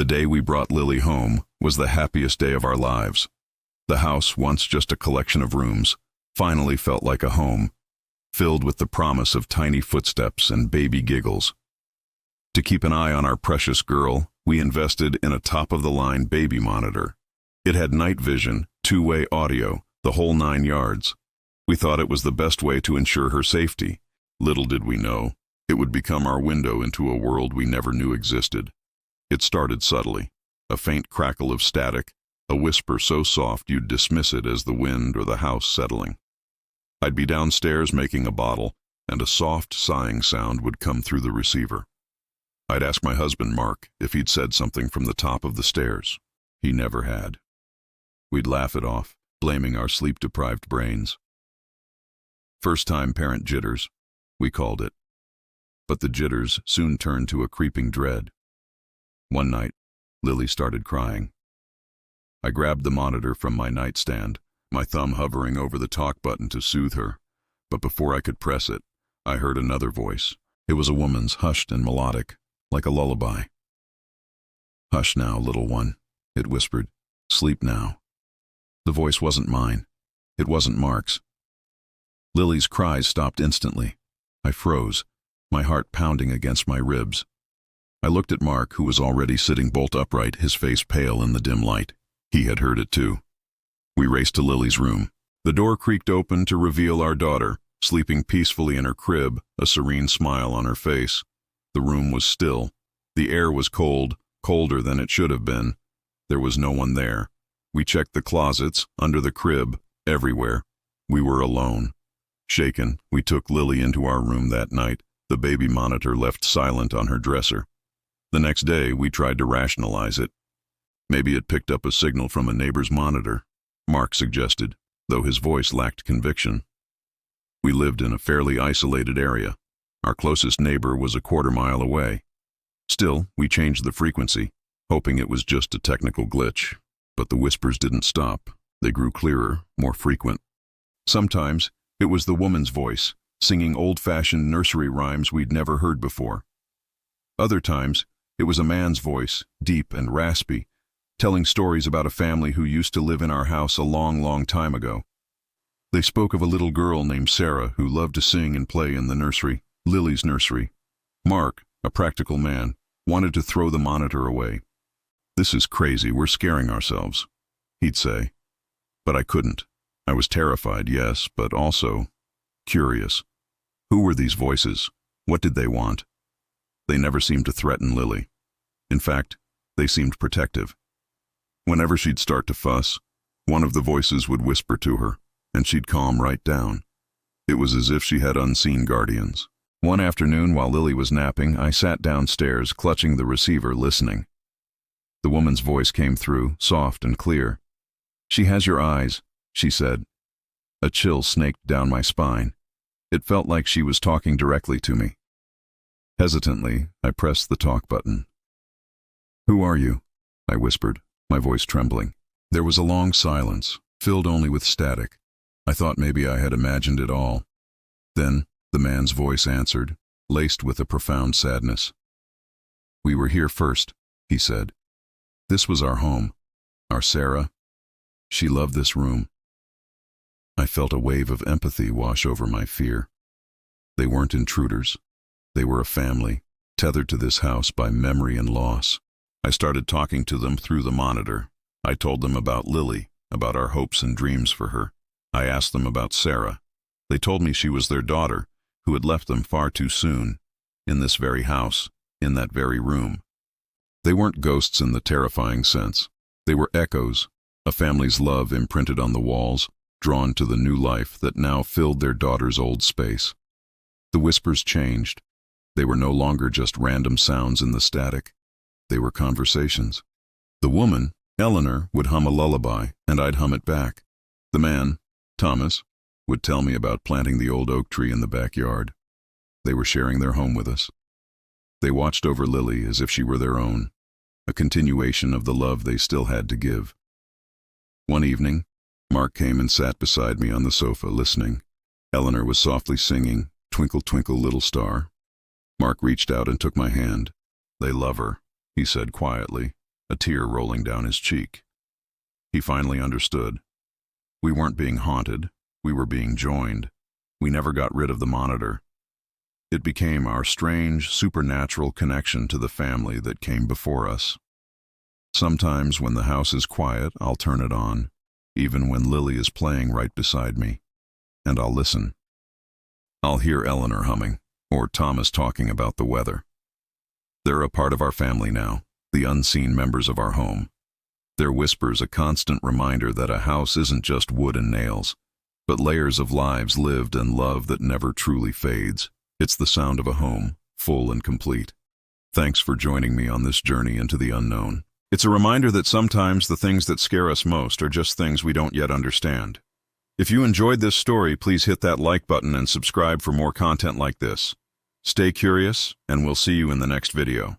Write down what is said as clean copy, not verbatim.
The day we brought Lily home was the happiest day of our lives. The house, once just a collection of rooms, finally felt like a home, filled with the promise of tiny footsteps and baby giggles. To keep an eye on our precious girl, we invested in a top-of-the-line baby monitor. It had night vision, two-way audio, the whole 9 yards. We thought it was the best way to ensure her safety. Little did we know, it would become our window into a world we never knew existed. It started subtly, a faint crackle of static, a whisper so soft you'd dismiss it as the wind or the house settling. I'd be downstairs making a bottle, and a soft sighing sound would come through the receiver. I'd ask my husband, Mark, if he'd said something from the top of the stairs. He never had. We'd laugh it off, blaming our sleep-deprived brains. First-time parent jitters, we called it. But the jitters soon turned to a creeping dread. One night, Lily started crying. I grabbed the monitor from my nightstand, my thumb hovering over the talk button to soothe her. But before I could press it, I heard another voice. It was a woman's, hushed and melodic, like a lullaby. "Hush now, little one," it whispered. "Sleep now." The voice wasn't mine. It wasn't Mark's. Lily's cries stopped instantly. I froze, my heart pounding against my ribs. I looked at Mark, who was already sitting bolt upright, his face pale in the dim light. He had heard it too. We raced to Lily's room. The door creaked open to reveal our daughter, sleeping peacefully in her crib, a serene smile on her face. The room was still. The air was cold, colder than it should have been. There was no one there. We checked the closets, under the crib, everywhere. We were alone. Shaken, we took Lily into our room that night, the baby monitor left silent on her dresser. The next day, we tried to rationalize it. Maybe it picked up a signal from a neighbor's monitor, Mark suggested, though his voice lacked conviction. We lived in a fairly isolated area. Our closest neighbor was a quarter-mile away. Still, we changed the frequency, hoping it was just a technical glitch. But the whispers didn't stop. They grew clearer, more frequent. Sometimes, it was the woman's voice, singing old-fashioned nursery rhymes we'd never heard before. Other times, it was a man's voice, deep and raspy, telling stories about a family who used to live in our house a long, long time ago. They spoke of a little girl named Sarah who loved to sing and play in the nursery, Lily's nursery. Mark, a practical man, wanted to throw the monitor away. "This is crazy, we're scaring ourselves," he'd say. But I couldn't. I was terrified, yes, but also curious. Who were these voices? What did they want? They never seemed to threaten Lily. In fact, they seemed protective. Whenever she'd start to fuss, one of the voices would whisper to her, and she'd calm right down. It was as if she had unseen guardians. One afternoon, while Lily was napping, I sat downstairs, clutching the receiver, listening. The woman's voice came through, soft and clear. "She has your eyes," she said. A chill snaked down my spine. It felt like she was talking directly to me. Hesitantly, I pressed the talk button. "Who are you?" I whispered, my voice trembling. There was a long silence, filled only with static. I thought maybe I had imagined it all. Then, the man's voice answered, laced with a profound sadness. "We were here first," he said. "This was our home, our Sarah. She loved this room." I felt a wave of empathy wash over my fear. They weren't intruders. They were a family, tethered to this house by memory and loss. I started talking to them through the monitor. I told them about Lily, about our hopes and dreams for her. I asked them about Sarah. They told me she was their daughter, who had left them far too soon, in this very house, in that very room. They weren't ghosts in the terrifying sense. They were echoes, a family's love imprinted on the walls, drawn to the new life that now filled their daughter's old space. The whispers changed. They were no longer just random sounds in the static. They were conversations. The woman, Eleanor, would hum a lullaby, and I'd hum it back. The man, Thomas, would tell me about planting the old oak tree in the backyard. They were sharing their home with us. They watched over Lily as if she were their own, a continuation of the love they still had to give. One evening, Mark came and sat beside me on the sofa, listening. Eleanor was softly singing, "Twinkle, Twinkle, Little Star." Mark reached out and took my hand. "They love her," he said quietly. a tear rolling down his cheek. He finally understood. We weren't being haunted, we were being joined. We never got rid of the monitor. It became our strange, supernatural connection to the family that came before us. Sometimes when the house is quiet, I'll turn it on, even when Lily is playing right beside me, and I'll listen. I'll hear Eleanor humming, or Thomas talking about the weather. They're a part of our family now, the unseen members of our home. Their whispers a constant reminder that a house isn't just wood and nails, but layers of lives lived and love that never truly fades. It's the sound of a home, full and complete. Thanks for joining me on this journey into the unknown. It's a reminder that sometimes the things that scare us most are just things we don't yet understand. If you enjoyed this story, please hit that like button and subscribe for more content like this. Stay curious, and we'll see you in the next video.